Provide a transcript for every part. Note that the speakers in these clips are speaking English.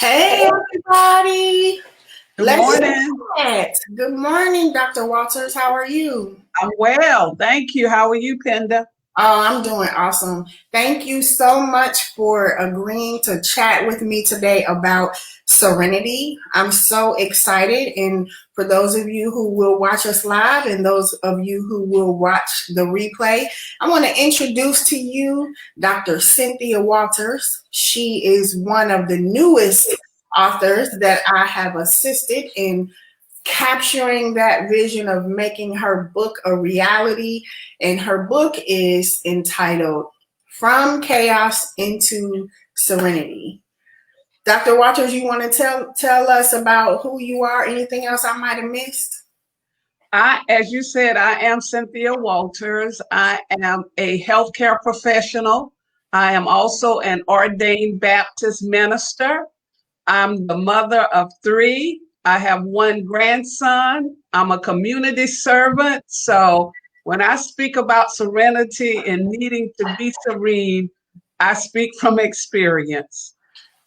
Hey, everybody. Good Let's morning. chat. Good morning, Dr. Walters. How are you? I'm well. Thank you. How are you, Penda? Oh, I'm doing awesome. Thank you so much for agreeing to chat with me today about serenity. I'm so excited. And for those of you who will watch us live and those of you who will watch the replay, I want to introduce to you Dr. Cynthia Walters. She is one of the newest authors that I have assisted in capturing that vision of making her book a reality. And her book is entitled From Chaos into Serenity. Dr. Waters, you want to tell us about who you are? Anything else I might have missed? As you said, I am Cynthia Walters. I am a healthcare professional. I am also an ordained Baptist minister. I'm the mother of three. I have one grandson. I'm a community servant. So when I speak about serenity and needing to be serene, I speak from experience.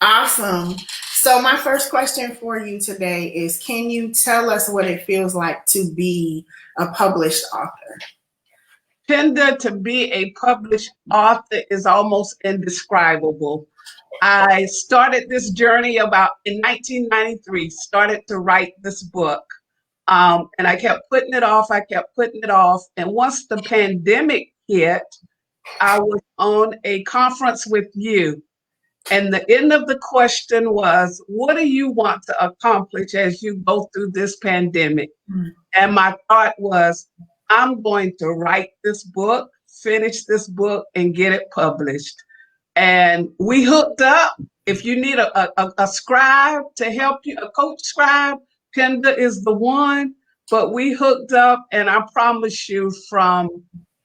Awesome. So my first question for you today is, can you tell us what it feels like to be a published author? Tender to be a published author is almost indescribable. I started this journey about in 1993, started to write this book. And I kept putting it off. I kept putting it off. And once the pandemic hit, I was on a conference with you. And the end of the question was, what do you want to accomplish as you go through this pandemic? And my thought was, I'm going to write this book, finish this book, and get it published. And we hooked up. If you need a scribe to help you, a coach scribe, Penda is the one. But we hooked up, and I promise you, from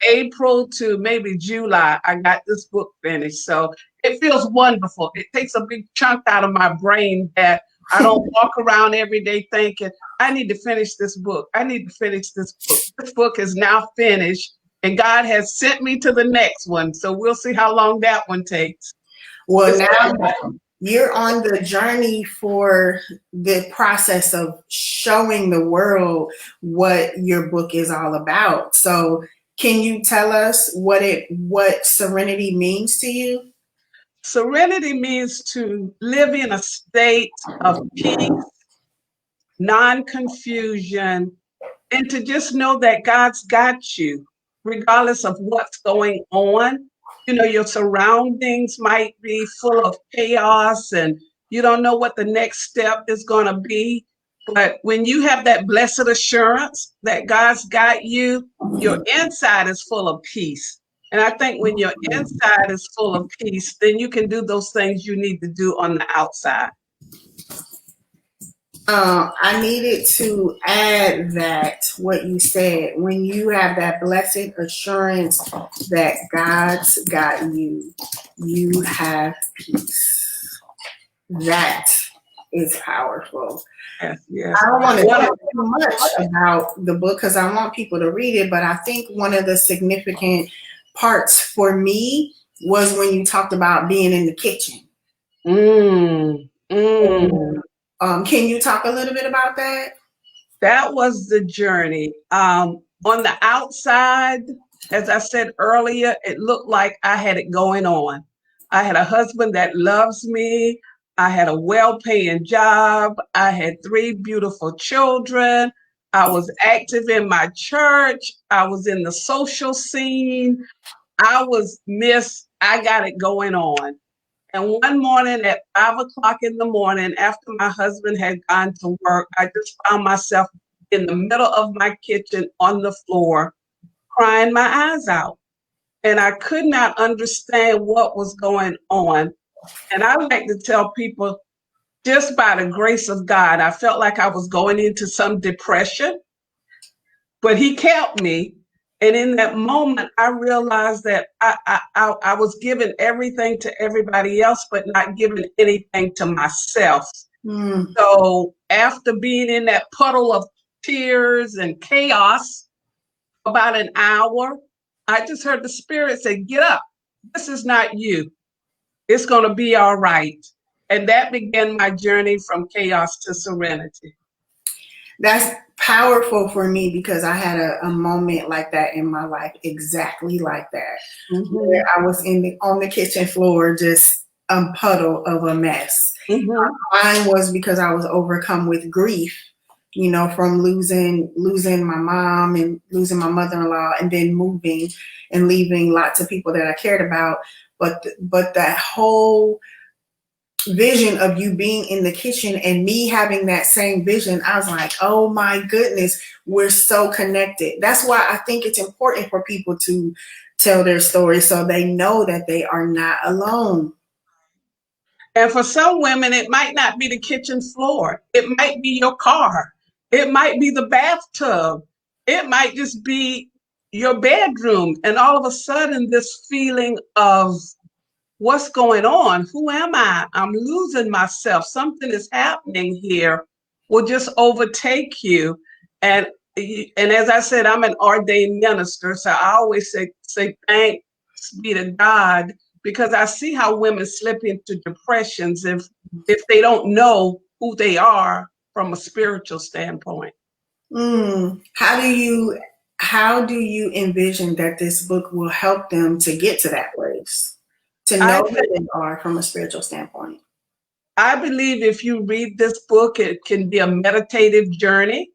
April to maybe July, I got this book finished. So it feels wonderful. It takes a big chunk out of my brain that I don't walk around every day thinking, I need to finish this book. I need to finish this book. This book is now finished, and God has sent me to the next one. So we'll see how long that one takes. Well, It's now wonderful. you're on the journey for the process of showing the world what your book is all about. So, can you tell us what serenity means to you? Serenity means to live in a state of peace, non confusion, and to just know that God's got you, regardless of what's going on. You know, your surroundings might be full of chaos and you don't know what the next step is going to be. But when you have that blessed assurance that God's got you, your inside is full of peace. And I think when your inside is full of peace, then you can do those things you need to do on the outside. I needed to add that what you said, when you have that blessed assurance that God's got you, you have peace. That is powerful. Yes, I yes. don't want to One of talk too much about the book because I want people to read it, but I think one of the significant parts for me was when you talked about being in the kitchen. mm, mm. Can you talk a little bit about that? That was the journey. On the outside, as I said earlier, it looked like I had it going on. I had a husband that loves me. I had a well paying job. I had three beautiful children. I was active in my church. I was in the social scene. I was Miss, I got it going on. And one morning at 5 o'clock in the morning, after my husband had gone to work, I just found myself in the middle of my kitchen on the floor, crying my eyes out. And I could not understand what was going on. And I like to tell people, just by the grace of God, I felt like I was going into some depression, but He kept me. And in that moment, I realized that I was giving everything to everybody else, but not giving anything to myself. Mm. So after being in that puddle of tears and chaos for about an hour, I just heard the Spirit say, get up. This is not you. It's going to be all right. And that began my journey from chaos to serenity. That's powerful for me because I had a moment like that in my life, exactly like that, where Mm-hmm. I was on the kitchen floor, just a puddle of a mess. Mm-hmm. Mine was because I was overcome with grief, from losing my mom and losing my mother-in-law, and then moving and leaving lots of people that I cared about. But that whole vision of you being in the kitchen and me having that same vision, I was like, oh my goodness, we're so connected. That's why I think it's important for people to tell their story so they know that they are not alone. And for some women, it might not be the kitchen floor. It might be your car. It might be the bathtub. It might just be your bedroom. And all of a sudden, this feeling of what's going on? Who am I? I'm losing myself. Something is happening here will just overtake you. And and as I said, I'm an ordained minister, so I always say thanks be to God because I see how women slip into depressions if they don't know who they are from a spiritual standpoint. How do you envision that this book will help them to get to that place, to I know who they are from a spiritual standpoint? I believe if you read this book, it can be a meditative journey.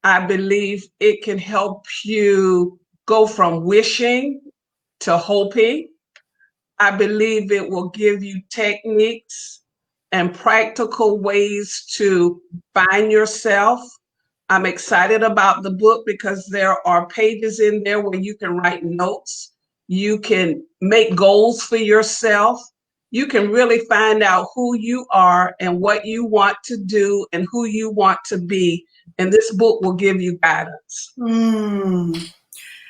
I believe it can help you go from wishing to hoping. I believe it will give you techniques and practical ways to find yourself. I'm excited about the book because there are pages in there where you can write notes. You can make goals for yourself. You can really find out who you are and what you want to do and who you want to be. And this book will give you guidance. Hmm.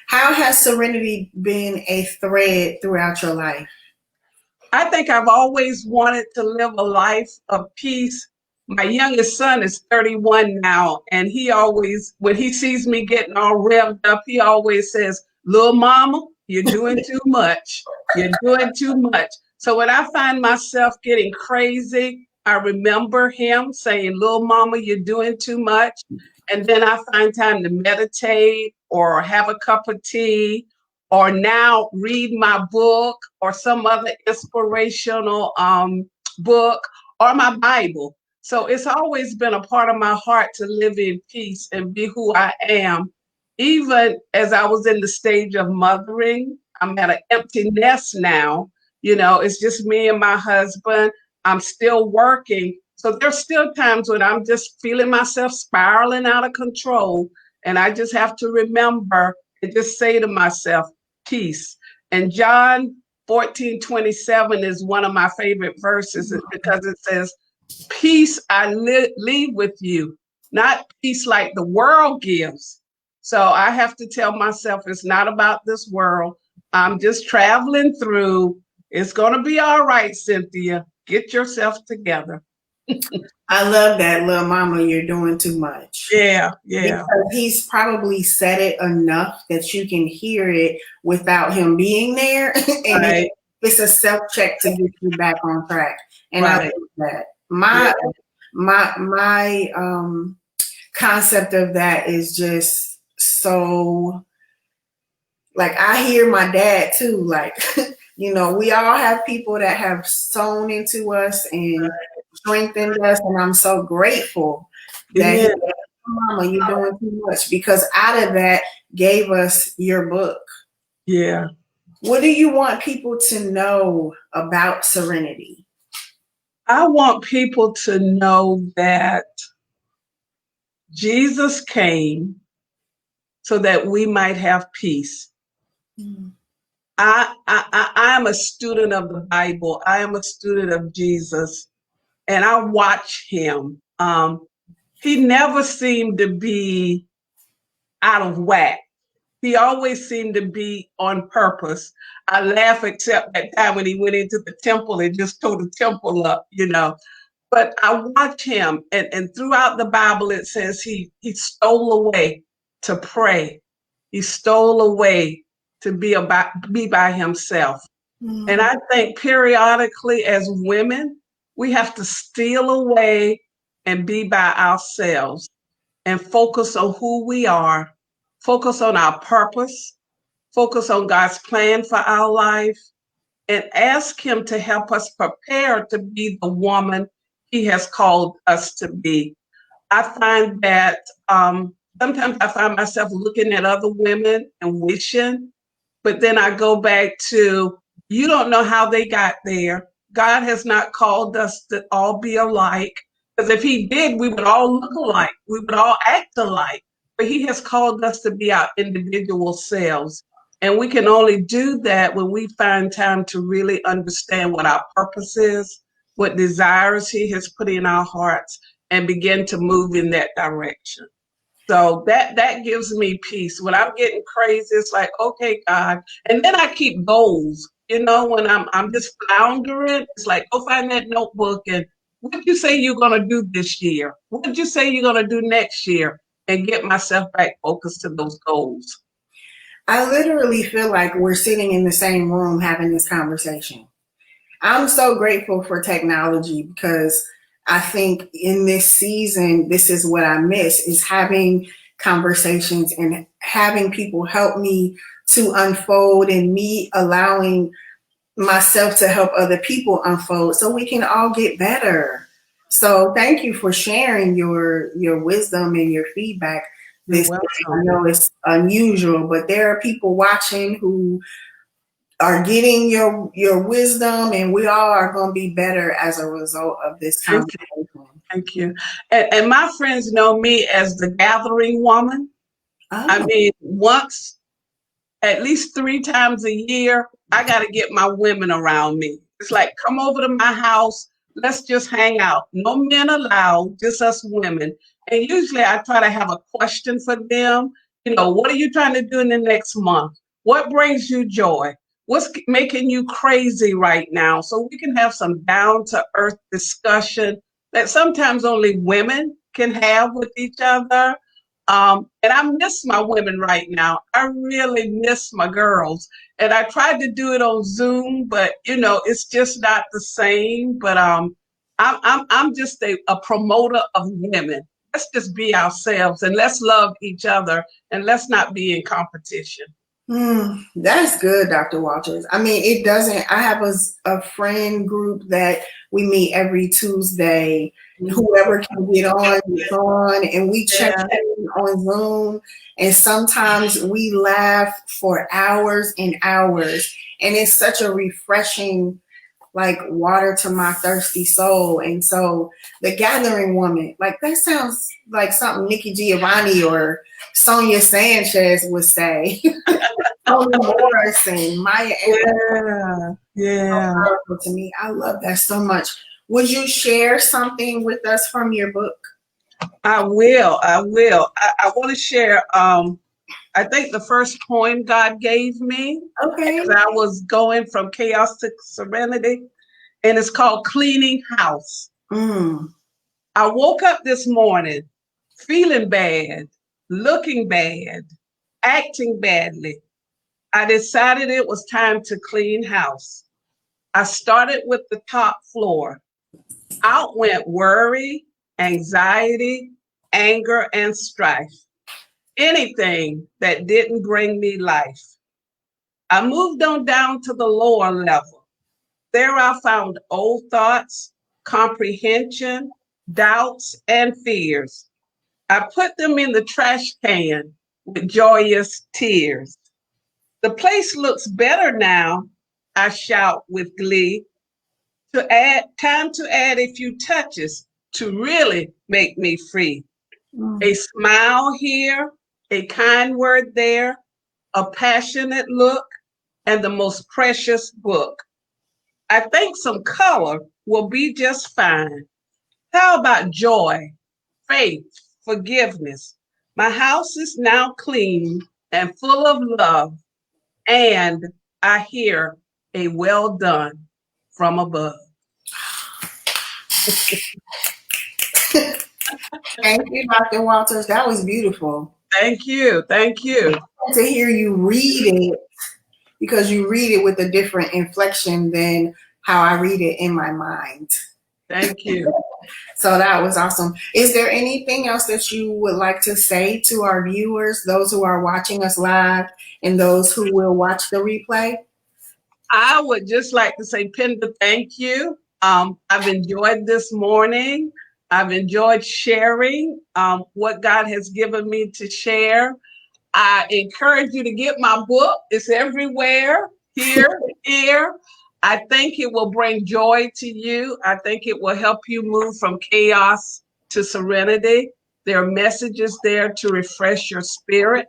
How has serenity been a thread throughout your life? I think I've always wanted to live a life of peace. My youngest son is 31 now, and he always, when he sees me getting all revved up, he always says, "Little mama, you're doing too much. You're doing too much." So when I find myself getting crazy, I remember him saying, "Little mama, you're doing too much." And then I find time to meditate or have a cup of tea or now read my book or some other inspirational book or my Bible. So it's always been a part of my heart to live in peace and be who I am. Even as I was in the stage of mothering, I'm at an empty nest now. It's just me and my husband. I'm still working. So there's still times when I'm just feeling myself spiraling out of control. And I just have to remember and just say to myself, peace. And John 14:27 is one of my favorite verses because it says, peace I leave with you, not peace like the world gives. So I have to tell myself it's not about this world. I'm just traveling through. It's going to be all right, Cynthia. Get yourself together. I love that, little mama, you're doing too much. Yeah, yeah. Because he's probably said it enough that you can hear it without him being there. And Right, it's a self check to get you back on track. And I right. love that. Yeah, My concept of that is just so, like, I hear my dad too. Like, we all have people that have sown into us and strengthened us. And I'm so grateful that he, amen. mama, you're doing too much, because out of that gave us your book. Yeah. What do you want people to know about serenity? I want people to know that Jesus came so that we might have peace. Mm. I am a student of the Bible. I am a student of Jesus, and I watch him. He never seemed to be out of whack. He always seemed to be on purpose. I laugh except that time when he went into the temple and just tore the temple up. But I watch him, and throughout the Bible it says he stole away to pray. He stole away to be by himself. And Mm. I think periodically as women, We have to steal away and be by ourselves and focus on who we are, focus on our purpose, focus on God's plan for our life, and ask Him to help us prepare to be the woman He has called us to be. I find that sometimes I find myself looking at other women and wishing, but then I go back to, you don't know how they got there. God has not called us to all be alike. Because if He did, we would all look alike. We would all act alike. But He has called us to be our individual selves. And we can only do that when we find time to really understand what our purpose is, what desires He has put in our hearts, and begin to move in that direction. So that gives me peace. When I'm getting crazy, it's like, okay, God. And then I keep goals. You know, when I'm just floundering, it's like, go find that notebook and what did you say you're gonna do this year? What did you say you're gonna do next year? And get myself back focused to those goals. I literally feel like we're sitting in the same room having this conversation. I'm so grateful for technology because I think in this season, this is what I miss is having conversations and having people help me to unfold and me allowing myself to help other people unfold so we can all get better. So thank you for sharing your wisdom and your feedback. You're This I welcome. know it's unusual, but there are people watching who are getting your wisdom, and we all are going to be better as a result of this Thank you. conversation. Thank you. And my friends know me as the gathering woman. I Oh, mean, once at least 3 times a year, I got to get my women around me. It's like, come over to my house. Let's just hang out. No men allowed, just us women. And usually I try to have a question for them. You know, what are you trying to do in the next month? What brings you joy? What's making you crazy right now? So we can have some down to earth discussion that sometimes only women can have with each other. And I miss my women right now. I really miss my girls. And I tried to do it on Zoom, but you know, it's just not the same. But I'm just a promoter of women. Let's just be ourselves and let's love each other and let's not be in competition. that's good, Dr. Walters. I mean, it doesn't. I have a friend group that we meet every Tuesday. Whoever can get on, gets on, and we check Yeah, in on Zoom. And sometimes we laugh for hours and hours. And it's such a refreshing like water to my thirsty soul. And so the gathering woman, like that sounds like something Nikki Giovanni or Sonia Sanchez would say. Toni Morrison, Maya Angelou, yeah, so yeah. powerful to me. I love that so much. Would you share something with us from your book? I will. I will. I want to share. I think the first poem God gave me Okay. as I was going from chaos to serenity, and it's called Cleaning House. Mm. I woke up this morning feeling bad, looking bad, acting badly. I decided it was time to clean house. I started with the top floor. Out went worry, anxiety, anger, and strife. Anything that didn't bring me life. I moved on down to the lower level. There I found old thoughts, comprehension, doubts, and fears. I put them in the trash can with joyous tears. The place looks better now, I shout with glee. Time to add a few touches to really make me free. A Mm. smile here, a kind word there, a passionate look, and the most precious book. I think some color will be just fine. How about joy, faith, forgiveness? My house is now clean and full of love, and I hear a well done from above. Thank you, Dr. Walters. That was beautiful. Thank you. Thank you. To hear you read it because you read it with a different inflection than how I read it in my mind. Thank you. So that was awesome. Is there anything else that you would like to say to our viewers, those who are watching us live and those who will watch the replay? I would just like to say, Penda, thank you. I've enjoyed this morning. I've enjoyed sharing what God has given me to share. I encourage you to get my book. It's everywhere, here. I think it will bring joy to you. I think it will help you move from chaos to serenity. There are messages there to refresh your spirit,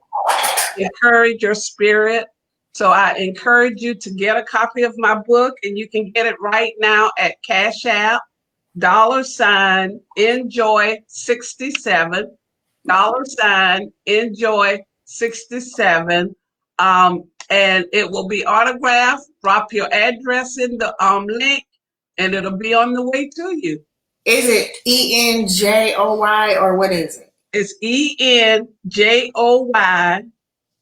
encourage your spirit. So I encourage you to get a copy of my book, and you can get it right now at Cash App, $enjoy67, $enjoy67. And it will be autographed. Drop your address in the link, and it'll be on the way to you. Is it ENJOY or what is it? It's ENJOY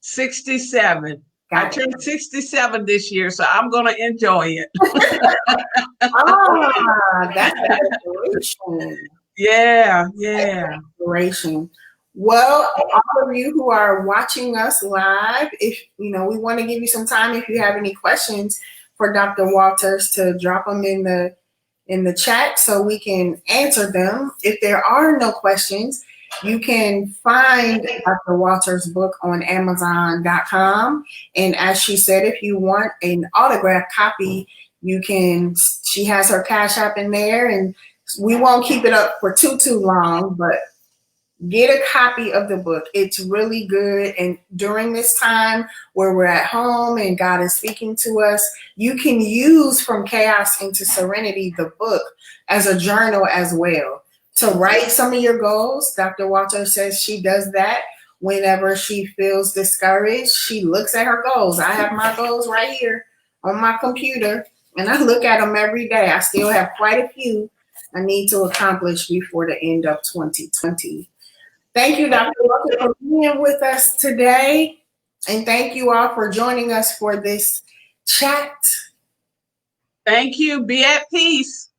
67. I turned 67 this year, so I'm going to enjoy it. That's an inspiration. Yeah. Inspiration. Well, all of you who are watching us live, if we want to give you some time. If you have any questions for Dr. Walters, to drop them in the chat so we can answer them. If there are no questions, you can find Dr. Walters' book on Amazon.com. And as she said, if you want an autographed copy, she has her Cash App in there, and we won't keep it up for too long, but get a copy of the book. It's really good. And during this time where we're at home and God is speaking to us, you can use From Chaos into Serenity, the book, as a journal as well, to write some of your goals. Dr. Walter says she does that whenever she feels discouraged. She looks at her goals. I have my goals right here on my computer, and I look at them every day. I still have quite a few I need to accomplish before the end of 2020. Thank you, Dr. Walker, for being with us today. And thank you all for joining us for this chat. Thank you. Be at peace.